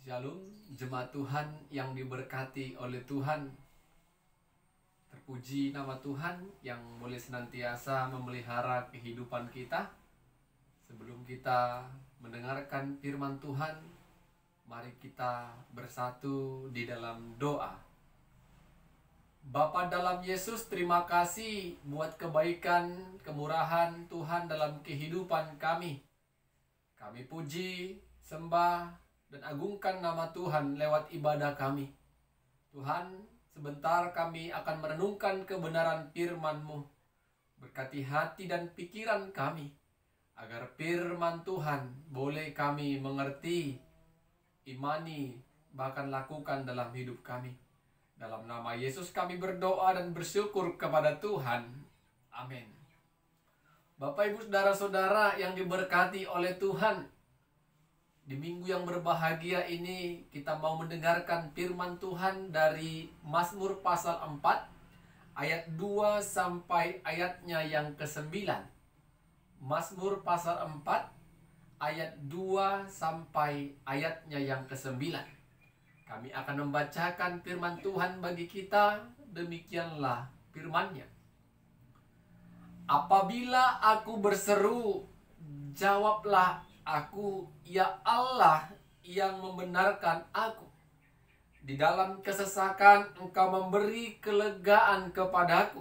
Shalom, jemaat Tuhan yang diberkati oleh Tuhan. Terpuji nama Tuhan yang boleh senantiasa memelihara kehidupan kita. Sebelum kita mendengarkan firman Tuhan, mari kita bersatu di dalam doa. Bapa dalam Yesus, terima kasih buat kebaikan, kemurahan Tuhan dalam kehidupan kami. Kami puji, sembah, dan agungkan nama Tuhan lewat ibadah kami. Tuhan, sebentar kami akan merenungkan kebenaran firman-Mu. Berkati hati dan pikiran kami, agar firman Tuhan boleh kami mengerti, imani, bahkan lakukan dalam hidup kami. Dalam nama Yesus kami berdoa dan bersyukur kepada Tuhan. Amin. Bapak, Ibu, Saudara-saudara yang diberkati oleh Tuhan, di minggu yang berbahagia ini kita mau mendengarkan firman Tuhan dari Mazmur pasal 4 ayat 2 sampai ayatnya yang ke-9. Mazmur pasal 4 ayat 2 sampai ayatnya yang ke-9. Kami akan membacakan firman Tuhan bagi kita. Demikianlah firman-Nya. Apabila aku berseru, jawablah aku, ya Allah yang membenarkan aku. Di dalam kesesakan Engkau memberi kelegaan kepadaku.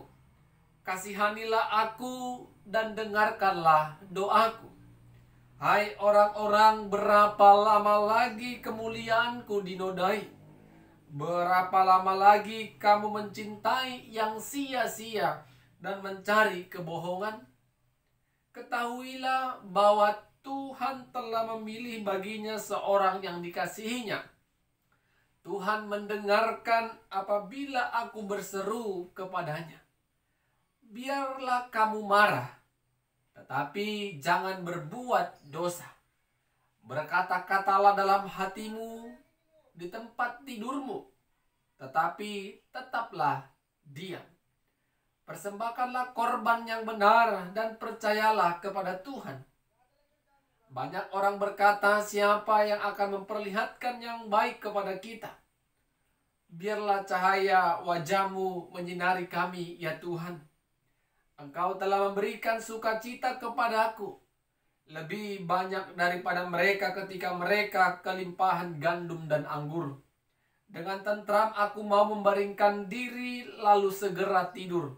Kasihanilah aku dan dengarkanlah doaku. Hai orang-orang, berapa lama lagi kemuliaanku dinodai? Berapa lama lagi kamu mencintai yang sia-sia dan mencari kebohongan? Ketahuilah bahwa Tuhan telah memilih baginya seorang yang dikasihinya. Tuhan mendengarkan apabila aku berseru kepadanya. Biarlah kamu marah, tetapi jangan berbuat dosa. Berkata-katalah dalam hatimu di tempat tidurmu, tetapi tetaplah diam. Persembahkanlah korban yang benar dan percayalah kepada Tuhan. Banyak orang berkata, siapa yang akan memperlihatkan yang baik kepada kita? Biarlah cahaya wajah-Mu menyinari kami, ya Tuhan. Engkau telah memberikan sukacita kepadaku, lebih banyak daripada mereka ketika mereka kelimpahan gandum dan anggur. Dengan tentram aku mau membaringkan diri lalu segera tidur.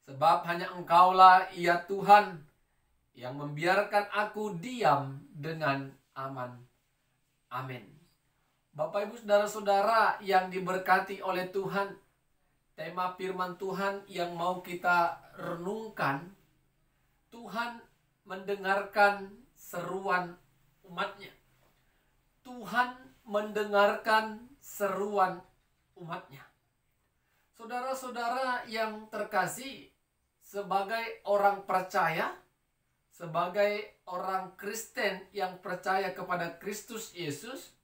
Sebab hanya Engkaulah, ya Tuhan, yang membiarkan aku diam dengan aman. Amin. Bapak, Ibu, Saudara-saudara yang diberkati oleh Tuhan, tema firman Tuhan yang mau kita renungkan, Tuhan mendengarkan seruan umatnya. Tuhan mendengarkan seruan umatnya. Saudara-saudara yang terkasih, sebagai orang percaya, sebagai orang Kristen yang percaya kepada Kristus Yesus,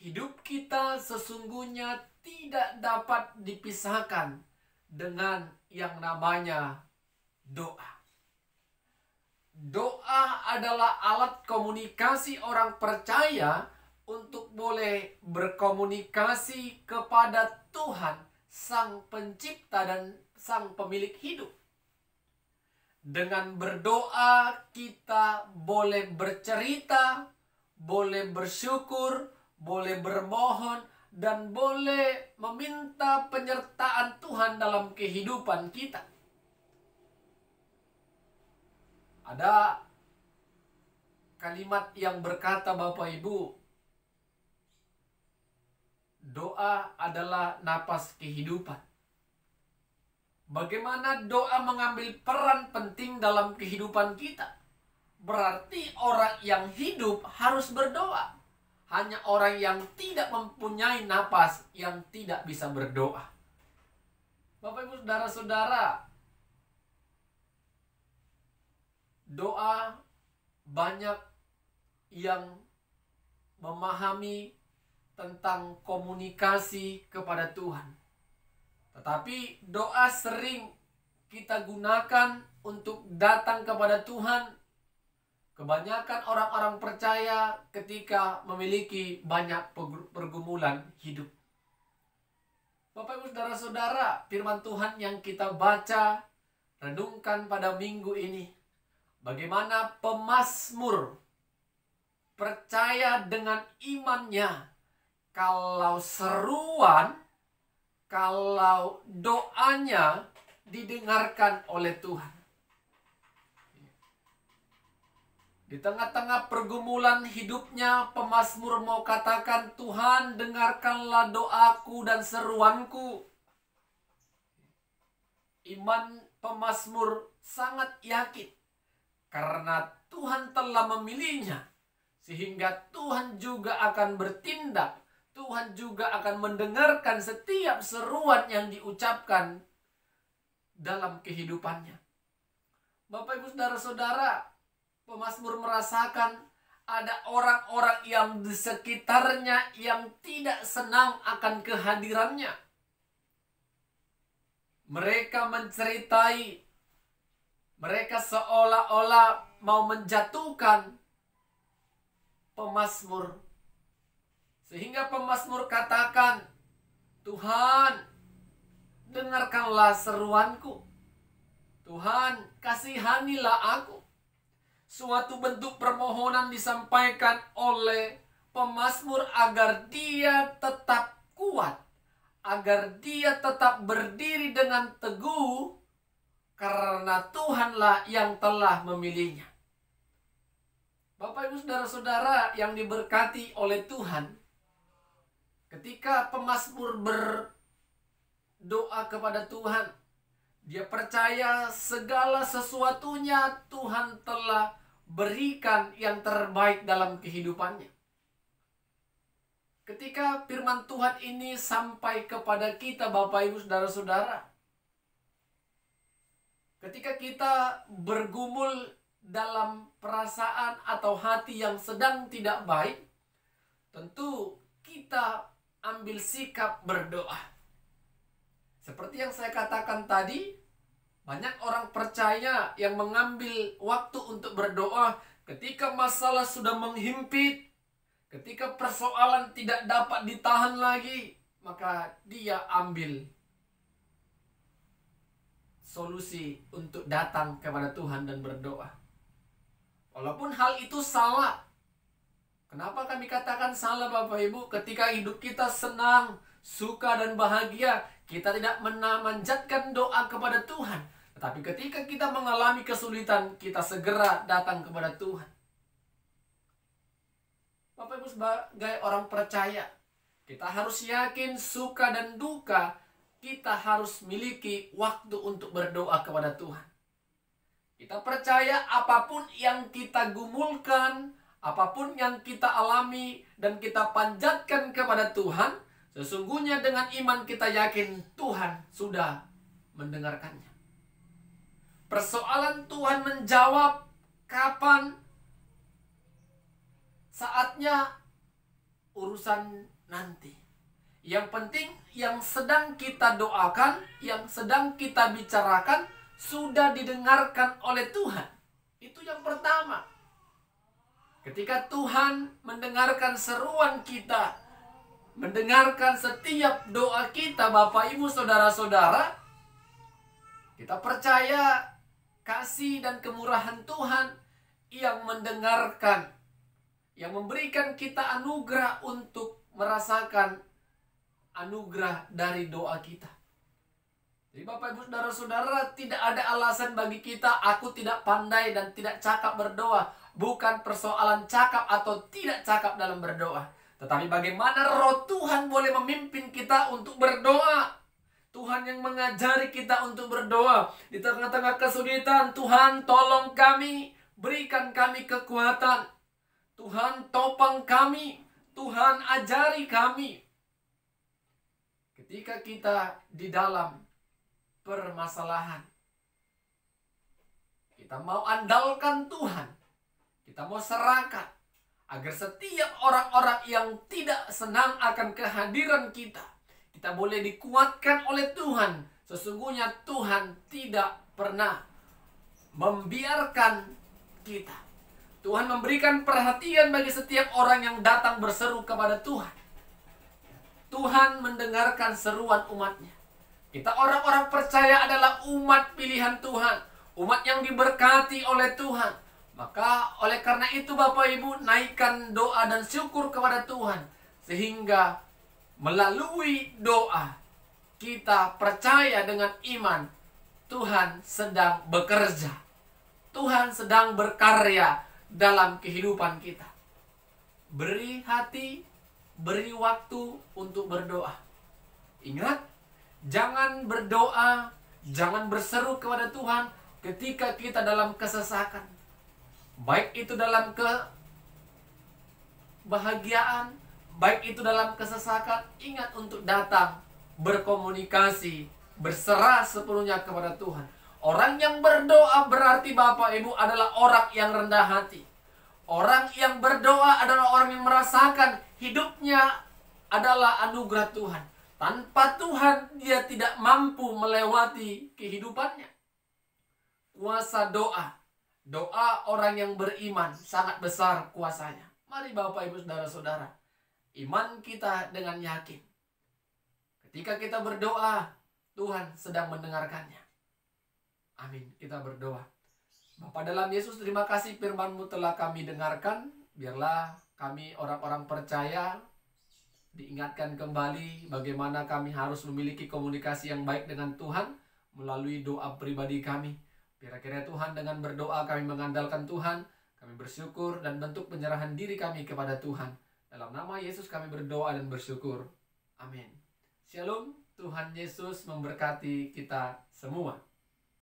hidup kita sesungguhnya tidak dapat dipisahkan dengan yang namanya doa. Doa adalah alat komunikasi orang percaya untuk boleh berkomunikasi kepada Tuhan, Sang Pencipta dan Sang Pemilik hidup. Dengan berdoa kita boleh bercerita, boleh bersyukur, boleh bermohon, dan boleh meminta penyertaan Tuhan dalam kehidupan kita. Ada kalimat yang berkata, Bapak Ibu, doa adalah napas kehidupan. Bagaimana doa mengambil peran penting dalam kehidupan kita? Berarti orang yang hidup harus berdoa. Hanya orang yang tidak mempunyai napas yang tidak bisa berdoa. Bapak, Ibu, Saudara-saudara, doa banyak yang memahami tentang komunikasi kepada Tuhan. Tetapi doa sering kita gunakan untuk datang kepada Tuhan Kebanyakan orang-orang percaya ketika memiliki banyak pergumulan hidup. Bapak Ibu Saudara-saudara, firman Tuhan yang kita baca, renungkan pada minggu ini, bagaimana pemazmur percaya dengan imannya, kalau seruan, kalau doanya didengarkan oleh Tuhan. Di tengah-tengah pergumulan hidupnya, pemazmur mau katakan, Tuhan, dengarkanlah doaku dan seruanku. Iman pemazmur sangat yakin karena Tuhan telah memilihnya, sehingga Tuhan juga akan bertindak. Tuhan juga akan mendengarkan setiap seruan yang diucapkan dalam kehidupannya. Bapak Ibu Saudara-saudara, pemazmur merasakan ada orang-orang yang di sekitarnya yang tidak senang akan kehadirannya. Mereka menceritai, mereka seolah-olah mau menjatuhkan pemazmur. Sehingga pemazmur katakan, Tuhan, dengarkanlah seruanku. Tuhan, kasihanilah aku. Suatu bentuk permohonan disampaikan oleh pemazmur agar dia tetap kuat, agar dia tetap berdiri dengan teguh, karena Tuhanlah yang telah memilihnya. Bapak Ibu Saudara-saudara yang diberkati oleh Tuhan, ketika pemazmur berdoa kepada Tuhan, dia percaya segala sesuatunya Tuhan telah berikan yang terbaik dalam kehidupannya. Ketika firman Tuhan ini sampai kepada kita, Bapak Ibu Saudara-saudara, ketika kita bergumul dalam perasaan atau hati yang sedang tidak baik, tentu kita ambil sikap berdoa. Seperti yang saya katakan tadi, banyak orang percaya yang mengambil waktu untuk berdoa ketika masalah sudah menghimpit, ketika persoalan tidak dapat ditahan lagi, maka dia ambil solusi untuk datang kepada Tuhan dan berdoa. Walaupun hal itu salah. Kenapa kami katakan salah, Bapak Ibu? Ketika hidup kita senang, suka dan bahagia, kita tidak memanjatkan doa kepada Tuhan. Tetapi ketika kita mengalami kesulitan, kita segera datang kepada Tuhan. Bapak Ibu sebagai orang percaya, kita harus yakin suka dan duka, kita harus miliki waktu untuk berdoa kepada Tuhan. Kita percaya apapun yang kita gumulkan, apapun yang kita alami dan kita panjatkan kepada Tuhan, sesungguhnya dengan iman kita yakin Tuhan sudah mendengarkannya. Persoalan Tuhan menjawab kapan, saatnya, urusan nanti. Yang penting yang sedang kita doakan, yang sedang kita bicarakan, sudah didengarkan oleh Tuhan. Itu yang pertama. Ketika Tuhan mendengarkan seruan kita, mendengarkan setiap doa kita, Bapak Ibu Saudara-saudara, kita percaya kasih dan kemurahan Tuhan yang mendengarkan, yang memberikan kita anugerah untuk merasakan anugerah dari doa kita. Jadi Bapak Ibu Saudara-saudara, tidak ada alasan bagi kita, aku tidak pandai dan tidak cakap berdoa. Bukan persoalan cakap atau tidak cakap dalam berdoa, tetapi bagaimana roh Tuhan boleh memimpin kita untuk berdoa. Tuhan yang mengajari kita untuk berdoa. Di tengah-tengah kesulitan, Tuhan tolong kami, berikan kami kekuatan. Tuhan topang kami, Tuhan ajari kami. Ketika kita di dalam permasalahan, kita mau andalkan Tuhan, kita mau serahkan, agar setiap orang-orang yang tidak senang akan kehadiran kita, kita boleh dikuatkan oleh Tuhan. Sesungguhnya Tuhan tidak pernah membiarkan kita. Tuhan memberikan perhatian bagi setiap orang yang datang berseru kepada Tuhan. Tuhan mendengarkan seruan umatnya. Kita orang-orang percaya adalah umat pilihan Tuhan, umat yang diberkati oleh Tuhan. Maka oleh karena itu Bapak Ibu, naikkan doa dan syukur kepada Tuhan. Sehingga melalui doa kita percaya dengan iman Tuhan sedang bekerja, Tuhan sedang berkarya dalam kehidupan kita. Beri hati, beri waktu untuk berdoa. Ingat, jangan berdoa, jangan berseru kepada Tuhan ketika kita dalam kesesakan. Baik itu dalam kebahagiaan, baik itu dalam kesesakan, ingat untuk datang, berkomunikasi, berserah sepenuhnya kepada Tuhan. Orang yang berdoa berarti Bapak Ibu adalah orang yang rendah hati. Orang yang berdoa adalah orang yang merasakan hidupnya adalah anugerah Tuhan. Tanpa Tuhan dia tidak mampu melewati kehidupannya. Kuasa doa. Doa orang yang beriman sangat besar kuasanya. Mari Bapak Ibu Saudara-saudara, iman kita dengan yakin. Ketika kita berdoa, Tuhan sedang mendengarkannya. Amin. Kita berdoa. Bapa dalam Yesus, terima kasih firman-Mu telah kami dengarkan. Biarlah kami orang-orang percaya diingatkan kembali bagaimana kami harus memiliki komunikasi yang baik dengan Tuhan melalui doa pribadi kami. Kira-kira Tuhan, dengan berdoa kami mengandalkan Tuhan, kami bersyukur dan bentuk penyerahan diri kami kepada Tuhan. Dalam nama Yesus kami berdoa dan bersyukur. Amin. Shalom. Tuhan Yesus memberkati kita semua.